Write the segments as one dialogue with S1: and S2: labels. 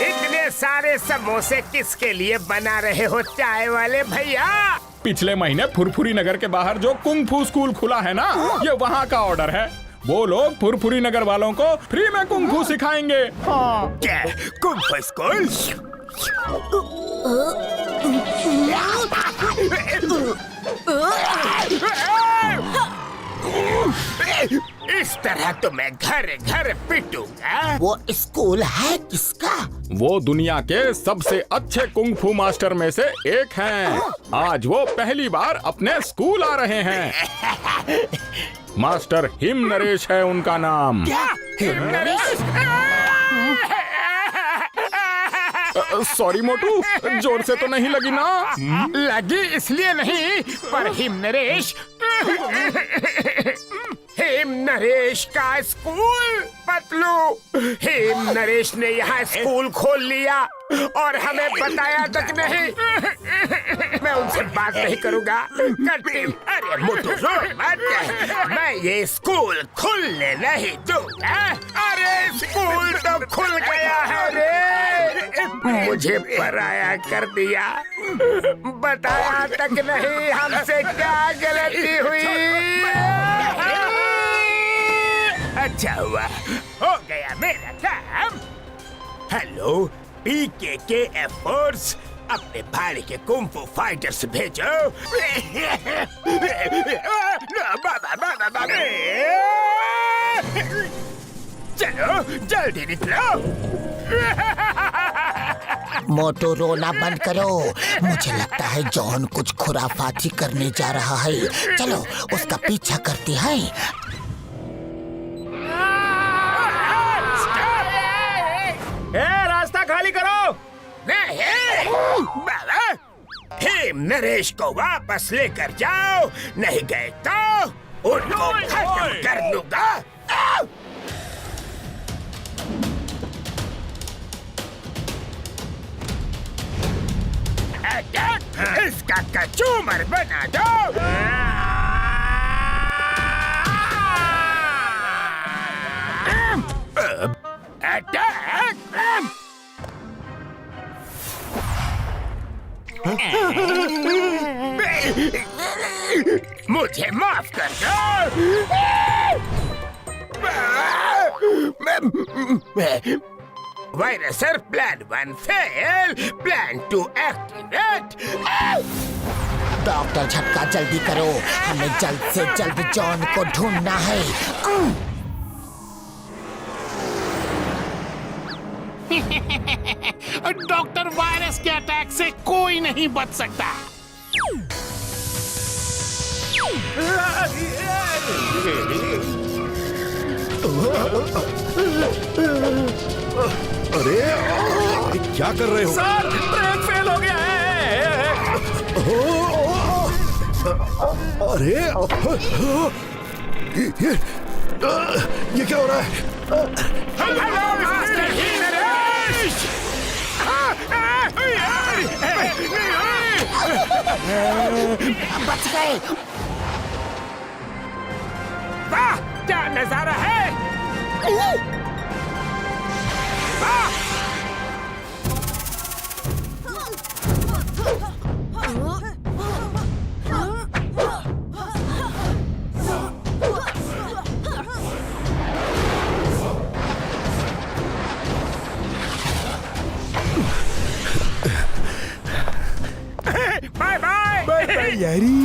S1: इतने सारे समोसे किसके लिए बना रहे हो चाय वाले भैया?
S2: पिछले महीने फुरफुरी नगर के बाहर जो कुंग फू स्कूल खुला है ना, ये वहाँ का ऑर्डर है। वो लोग फुरफुरी नगर वालों को फ्री में कुंग फू सिखाएंगे। हाँ।
S1: क्या कुंग फू स्कूल? इस तरह तो मैं घर घर पिटूंगा।
S3: वो स्कूल है किसका?
S2: वो दुनिया के सबसे अच्छे कुंग फू मास्टर में से एक हैं। आज वो पहली बार अपने स्कूल आ रहे हैं। मास्टर हिम नरेश है उनका नाम।
S1: क्या? हिम नरेश?
S2: सॉरी मोटू, जोर से तो नहीं लगी ना?
S1: लगी इसलिए नहीं, पर हिम नरेश हेम नरेश का स्कूल पतलू। हेम नरेश ने यहाँ स्कूल खोल लिया और हमें बताया तक नहीं। मैं उनसे बात नहीं करूँगा। अरे मोटू रो मत, मैं ये स्कूल खुलने नहीं दूंगा। अरे स्कूल तो खुल गया है रे, मुझे पराया कर दिया। बताया तक नहीं हमसे क्या गलती हुई। अच्छा हुआ, हो गया मेरा काम। हेलो PKK एफर्ट्स, अपने भाई के कुंग फू फाइटर्स भेजो। चलो जल्दी निकलो।
S3: मोटू रोना बंद करो। मुझे लगता है जॉन कुछ खुराफाती करने जा रहा है। चलो उसका पीछा करते हैं।
S2: रास्ता खाली करो।
S1: नहीं बाबा, हेम नरेश को वापस लेकर जाओ, नहीं गए तो उनको खत्म कर दूंगा। इसका कचूमर बना दो। मुझे माफ कर दो। वायरसर plan 1 fail, plan 2 activate.
S3: Doctor झटका जल्दी करो, हमें जल्द से जल्द जॉन को ढूंढना है।
S4: डॉक्टर वायरस के अटैक से कोई नहीं बच सकता।
S5: अरे क्या कर रहे हो?
S2: सर, ब्रेक फेल हो गया है।
S5: अरे ये क्या हो रहा है?
S3: बच गए।
S1: वाह, क्या नजारा है। वाह! बाय बाय
S5: बाय बाय यारी।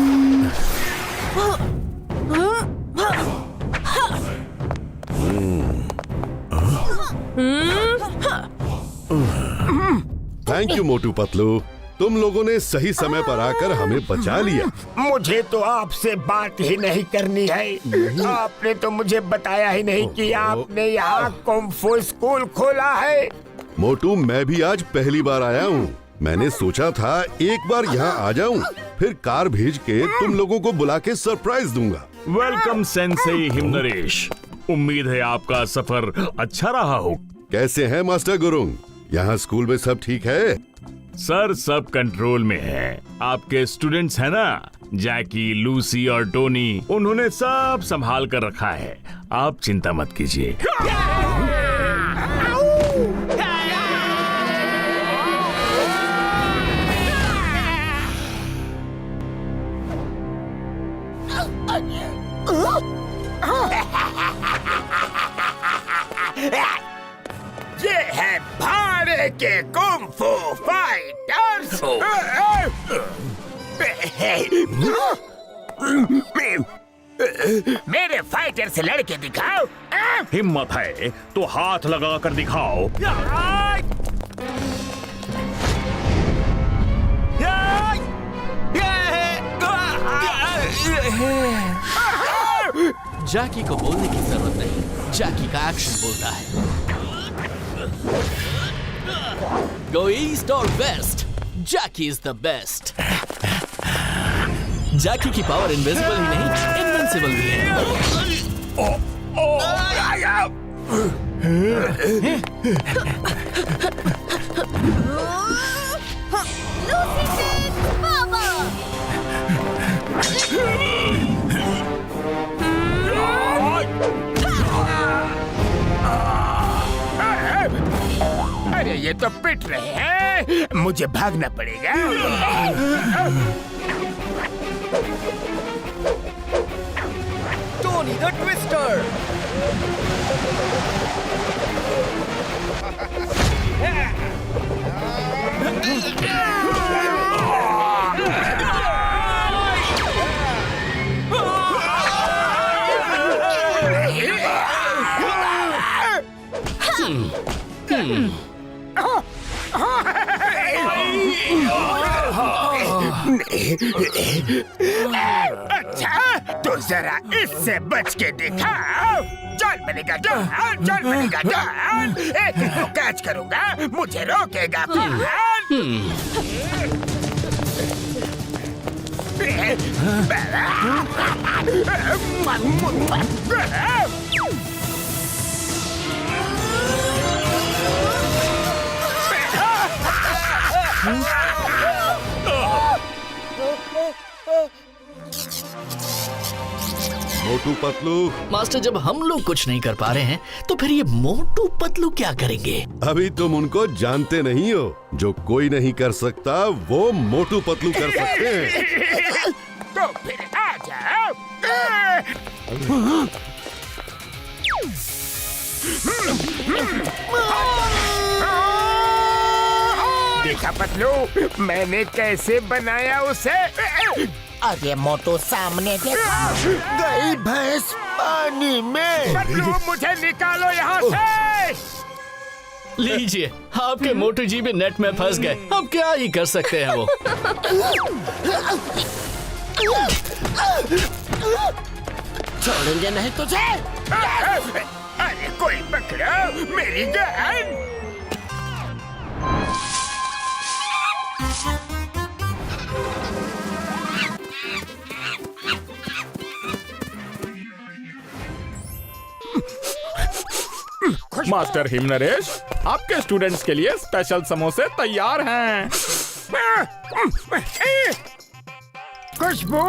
S5: थैंक यू मोटू पतलू, तुम लोगों ने सही समय पर आकर हमें बचा लिया।
S1: मुझे तो आपसे बात ही नहीं करनी है। आपने तो मुझे बताया ही नहीं कि आपने यहाँ कुंग फू स्कूल खोला है।
S5: मोटू, मैं भी आज पहली बार आया हूँ। मैंने सोचा था एक बार यहाँ आ जाऊँ, फिर कार भेज के तुम लोगों को बुला के सरप्राइज दूंगा।
S6: Welcome Sensei him Naresh. उम्मीद है आपका सफर अच्छा रहा हो।
S5: कैसे हैं मास्टर गुरुंग? यहाँ स्कूल में सब ठीक है?
S6: सर, सब कंट्रोल में है। आपके स्टूडेंट्स हैं ना, जैकी, लूसी और टोनी, उन्होंने सब संभाल कर रखा है। आप चिंता मत कीजिए।
S1: के कुंग-फू फाइटर्स। मेरे फाइटर से लड़के दिखाओ।
S6: हिम्मत है तो हाथ लगा कर दिखाओ।
S7: जैकी को बोलने की जरूरत नहीं, जैकी का एक्शन बोलता है। गो ईस्ट और west, Jackie is the best. Jackie की पावर इनविजिबल ही नहीं, इनविंसिबल भी है।
S1: अरे ये तो पिट रहे हैं, मुझे भागना पड़ेगा।
S7: Tony the twister.
S1: अच्छा, तो जरा इससे बच के दिखाओ। जॉन बनेगा जॉन, जॉन बनेगा जॉन। एक को कैच करूंगा, मुझे रोकेगा कौन?
S5: मोटू पतलू,
S7: मास्टर, जब हम लोग कुछ नहीं कर पा रहे हैं तो फिर ये मोटू पतलू क्या करेंगे?
S5: अभी तुम उनको जानते नहीं हो। जो कोई नहीं कर सकता वो मोटू पतलू कर सकते हैं।
S1: तो फिर आ जाओ। देखा पतलू, मैंने कैसे बनाया उसे।
S3: अरे मोटू, सामने देखो, गई भैंस पानी में।
S1: पतलू, मुझे निकालो यहाँ से।
S7: लीजिए, आपके मोटू जी भी नेट में फंस गए। अब क्या ही कर सकते हैं वो।
S3: छोड़ेंगे नहीं तुझे।
S1: अरे कोई पकड़ो मेरी गन।
S2: मास्टर हिमनरेश, आपके स्टूडेंट्स के लिए स्पेशल समोसे तैयार हैं।
S1: खुशबू,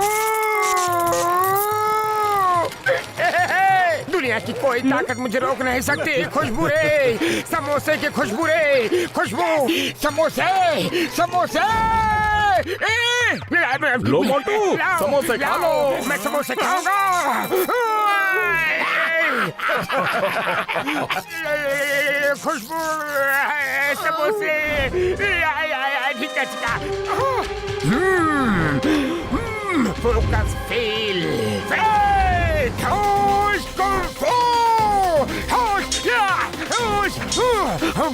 S1: दुनिया की कोई ताकत मुझे रोक नहीं सकती। खुशबू रे, समोसे की खुशबू रे, खुशबू, समोसे, समोसे।
S2: लो मोटू, समोसे खा लो।
S1: मैं समोसे खाऊंगा। खुशबू, समोसे, ठीक है। फोकस फील, होश कुंग-फू, होश, होश, होश,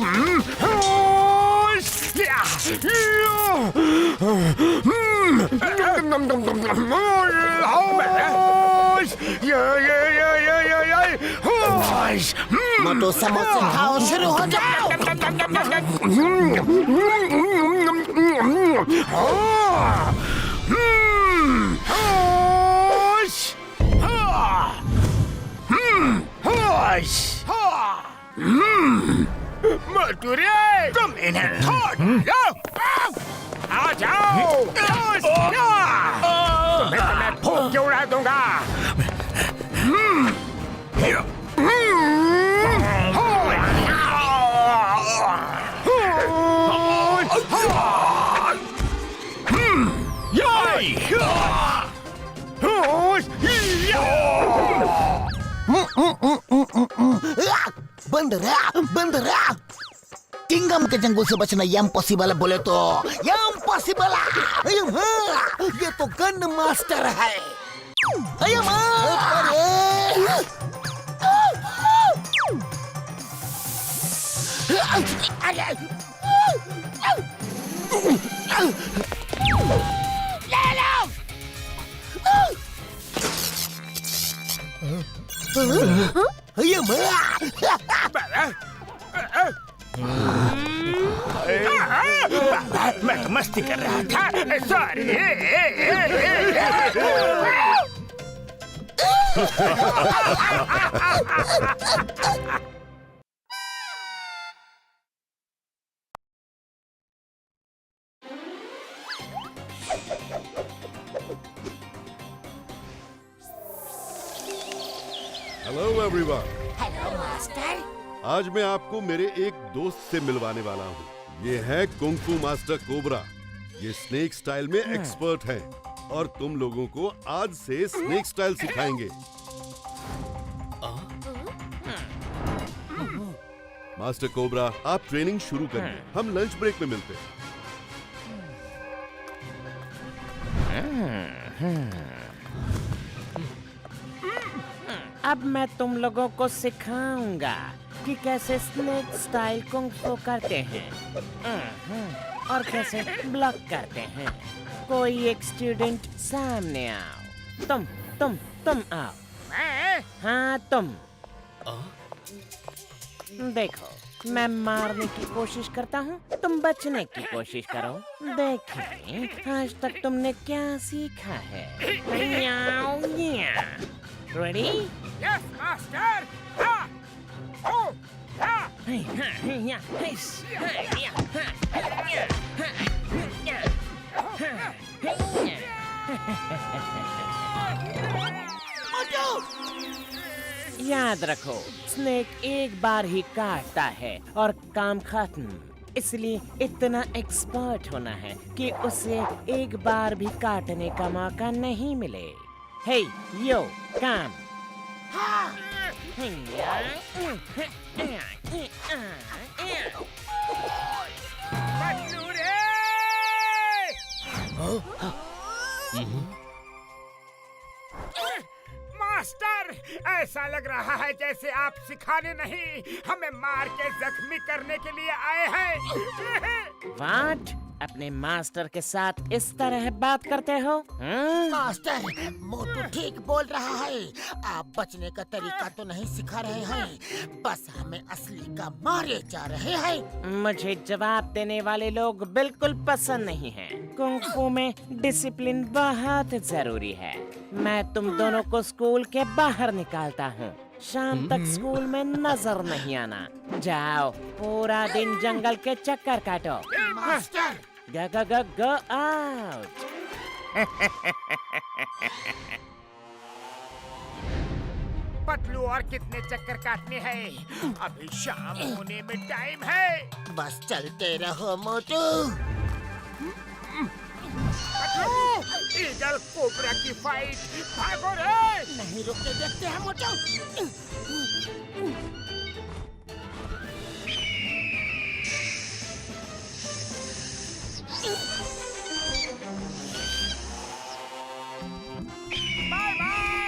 S1: होश।
S3: मोटू, समोसे खाओ, शुरू हो जाओ।
S1: मोटू रे, तुम इन्हें आ जाओ। तुम्हें तो मैं फूंक के उड़ा दूंगा।
S3: बंद रहा, बंद रहा। किंगडम के जंगल से बचना ये इम्पॉसिबल है बोले तो ये इम्पॉसिबल है। ये तो गन मास्टर है।
S1: मैं तो मस्ती कर रहा था। Sorry.
S5: Hello everyone.
S3: Hello master.
S5: आज मैं आपको मेरे एक दोस्त से मिलवाने वाला हूँ। ये है कुंग फू मास्टर कोबरा। ये स्नेक स्टाइल में एक्सपर्ट हैं और तुम लोगों को आज से स्नेक स्टाइल सिखाएंगे। मास्टर कोबरा, आप ट्रेनिंग शुरू करिए। हम लंच ब्रेक में मिलते हैं।
S8: अब मैं तुम लोगों को सिखाऊंगा कि कैसे स्नेक स्टाइल कुंग फू करते हैं और कैसे ब्लॉक करते हैं। कोई एक स्टूडेंट सामने आओ। तुम आओ। हाँ तुम। देखो, मैं मारने की कोशिश करता हूँ, तुम बचने की कोशिश करो। देखें आज तक तुमने क्या सीखा है। रेडी?
S1: Yes master. हाँ। ओ, हाँ।
S8: याद रखो, स्नेक एक बार ही काटता है और काम खत्म। इसलिए इतना एक्सपर्ट होना है कि उसे एक बार भी काटने का मौका नहीं मिले। हे यो, काम।
S1: पतलू रे! मास्टर, ऐसा लग रहा है जैसे आप सिखाने नहीं, हमें मार के जख्मी करने के लिए आए हैं।
S8: वाट? अपने मास्टर के साथ इस तरह बात करते हो?
S3: मास्टर, मोटू ठीक बोल रहा है। आप बचने का तरीका तो नहीं सिखा रहे हैं, बस हमें असली का मारे जा रहे हैं।
S8: मुझे जवाब देने वाले लोग बिल्कुल पसंद नहीं हैं। कुंग फू में डिसिप्लिन बहुत जरूरी है। मैं तुम दोनों को स्कूल के बाहर निकालता हूँ। शाम तक स्कूल में नजर नहीं आना। जाओ, पूरा दिन जंगल के चक्कर काटो।
S3: Master,
S8: go out।
S1: पतलू, और कितने चक्कर काटने हैं? अभी शाम होने में टाइम है।
S3: बस चलते रहो मोटू।
S1: पतलू, ईगल कोबरा की फाइट, भागो रे!
S3: नहीं रुकते देखते हैं मोटू।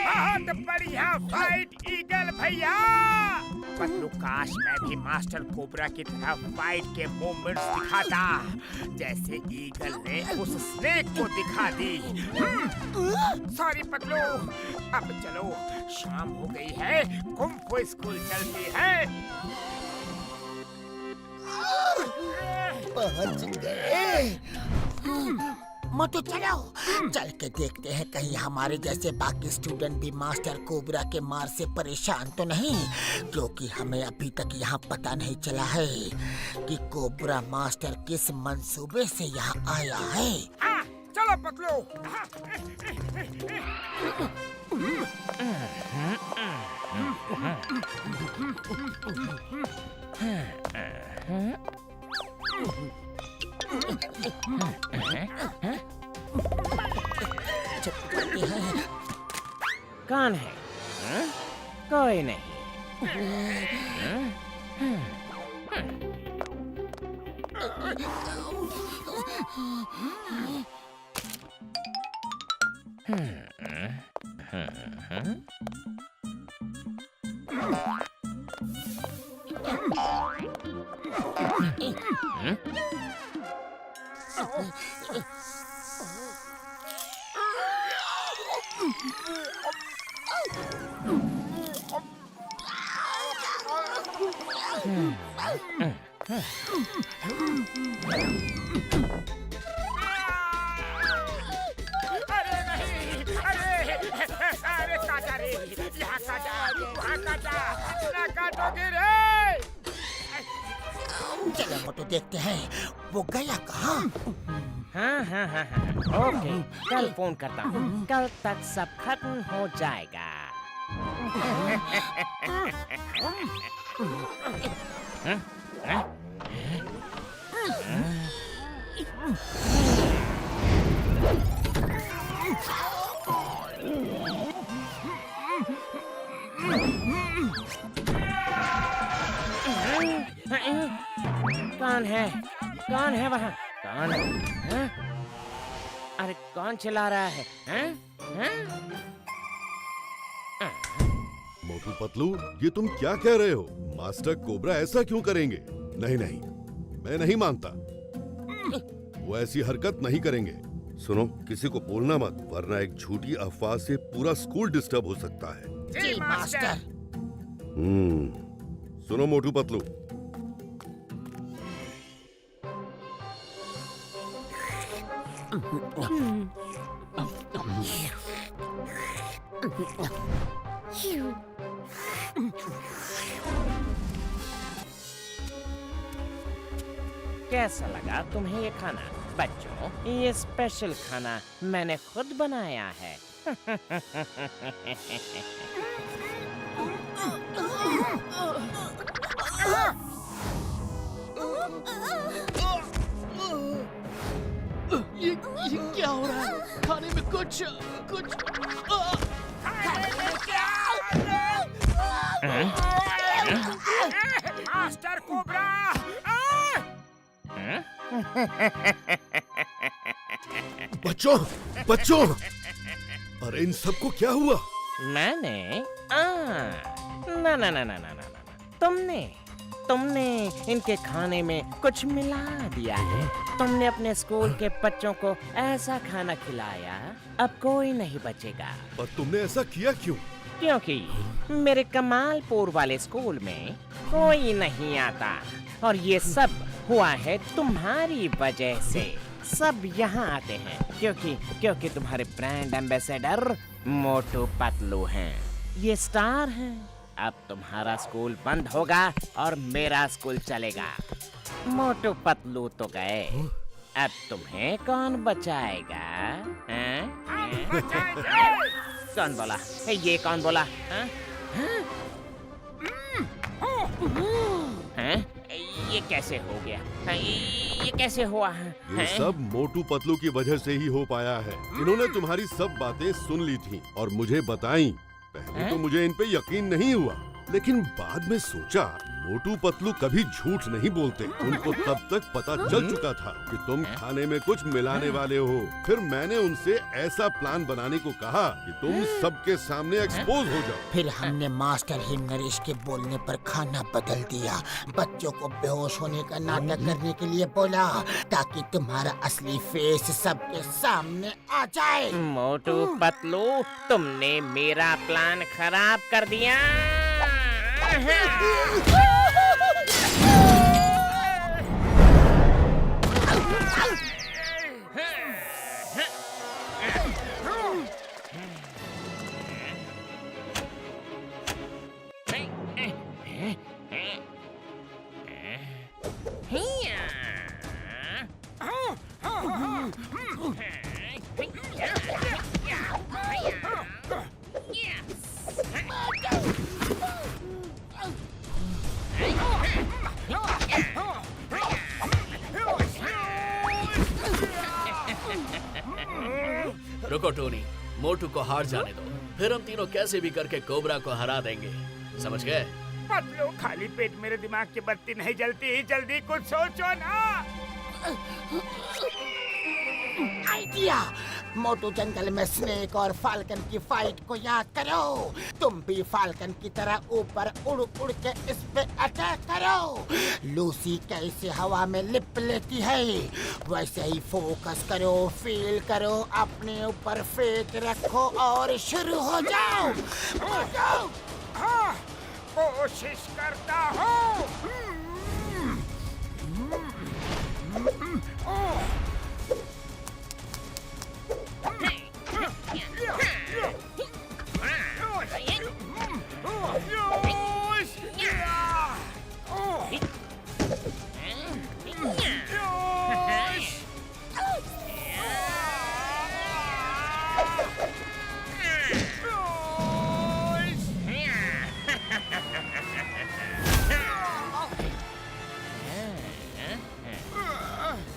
S1: बहुत बढ़िया फाइट ईगल भैया। पतलू, काश मैं भी मास्टर कोबरा की तरह फाइट के मूवमेंट्स दिखाता, जैसे ईगल ने उस स्नेक को दिखा दी। सॉरी पतलू, अब चलो, शाम हो गई है, कुंग फू स्कूल चलती है।
S3: पहुंच गए। मोटू चलो, चल के देखते हैं कहीं हमारे जैसे बाकी स्टूडेंट भी मास्टर कोबरा के मार से परेशान तो नहीं, क्योंकि हमें अभी तक यहाँ पता नहीं चला है कि कोबरा मास्टर किस मंसूबे से यहाँ आया है।
S1: चलो पतलू।
S8: कौन है? कोई नहीं।
S1: अरे नहीं, अरे काटा रे, यहाँ काटा, वहाँ काटा, ना काटोगे रे।
S3: चलो मोटू देखते हैं वो गया कहाँ।
S8: हाँ, ओके, कल फोन करता हूँ। कल तक सब खत्म हो जाएगा। कौन है? कौन है वहाँ? कौन है? अरे कौन चिल्ला रहा है?
S5: मोटू पतलू, ये तुम क्या कह रहे हो? मास्टर कोबरा ऐसा क्यों करेंगे? नहीं नहीं, मैं नहीं मानता। वो ऐसी हरकत नहीं करेंगे। सुनो, किसी को बोलना मत, वरना एक झूठी अफवाह से पूरा स्कूल डिस्टर्ब हो सकता है।
S3: जी मास्टर।
S5: सुनो मोटू पतलू,
S8: कैसा लगा तुम्हें ये खाना? बच्चों, ये स्पेशल खाना मैंने खुद बनाया है।
S7: ये क्या हो रहा है? खाने में कुछ
S1: मास्टर कोबरा!
S5: बच्चों, बच्चों, अरे इन सबको क्या हुआ?
S8: मैंने ना, तुमने इनके खाने में कुछ मिला दिया है। तुमने अपने स्कूल के बच्चों को ऐसा खाना खिलाया, अब कोई नहीं बचेगा।
S5: और तुमने ऐसा किया क्यों?
S8: क्योंकि मेरे कमालपुर वाले स्कूल में कोई नहीं आता और ये सब हुआ है तुम्हारी वजह से। सब यहाँ आते हैं क्योंकि तुम्हारे ब्रांड एम्बेसडर मोटू पतलू हैं। ये स्टार हैं। अब तुम्हारा स्कूल बंद होगा और मेरा स्कूल चलेगा। मोटू पतलू तो गए, अब तुम्हें कौन बचाएगा? कौन बोला? ये कौन बोला? ये कैसे हो गया? ये कैसे हुआ?
S5: ये सब मोटू पतलू की वजह से ही हो पाया है। इन्होंने तुम्हारी सब बातें सुन ली थी और मुझे बताई। पहले तो मुझे इन पे यकीन नहीं हुआ, लेकिन बाद में सोचा मोटू पतलू कभी झूठ नहीं बोलते। उनको तब तक पता चल चुका था कि तुम खाने में कुछ मिलाने वाले हो। फिर मैंने उनसे ऐसा प्लान बनाने को कहा कि तुम सबके सामने एक्सपोज हो जाओ।
S3: फिर हमने मास्टर हिम नरेश के बोलने पर खाना बदल दिया। बच्चों को बेहोश होने का नाटक करने के लिए बोला, ताकि तुम्हारा असली फेस सबके सामने आ जाए।
S8: मोटू पतलू, तुमने मेरा प्लान खराब कर दिया।
S7: रुको टोनी, मोटू को हार जाने दो, फिर हम तीनों कैसे भी करके कोबरा को हरा देंगे। समझ गए?
S1: पतलू, खाली पेट मेरे दिमाग की बत्ती नहीं जलती। जल्दी कुछ सोचो ना।
S3: आइडिया। मोटू जंगल में स्नेक और फाल्कन की फाइट को याद करो। तुम भी फाल्कन की तरह ऊपर उड़ उड़ के इस पे अटैक करो। लूसी कैसे हवा में लिप लेती है, वैसे ही फोकस करो, फील करो, अपने ऊपर फेथ रखो और शुरू हो जाओ। मोटू!
S1: हाँ, कोशिश करता हूँ।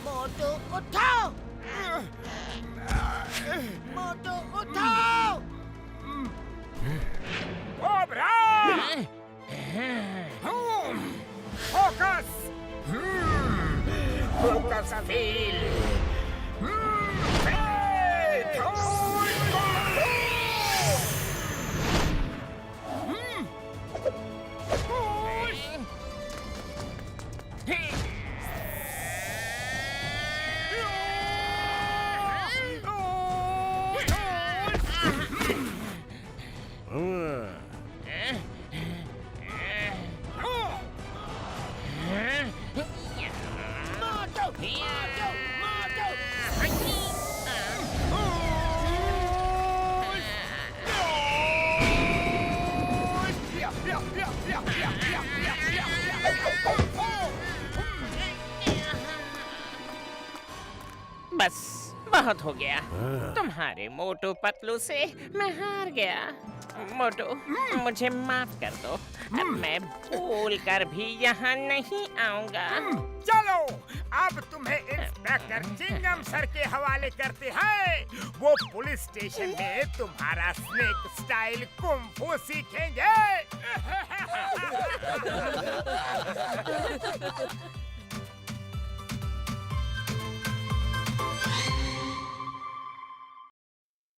S3: मोटू उठाओ! मोटू उठाओ!
S1: कोबरा! फोकस! Focus feel!
S8: बस बहुत हो गया। तुम्हारे मोटू पतलू से मैं हार गया। मोटू, मुझे माफ कर दो। अब मैं भूल कर भी यहाँ नहीं आऊंगा।
S1: चलो, अब तुम्हें इंस्पेक्टर चिंगम सर के हवाले करते हैं। वो पुलिस स्टेशन में तुम्हारा स्नेक स्टाइल कुंफू सीखेंगे।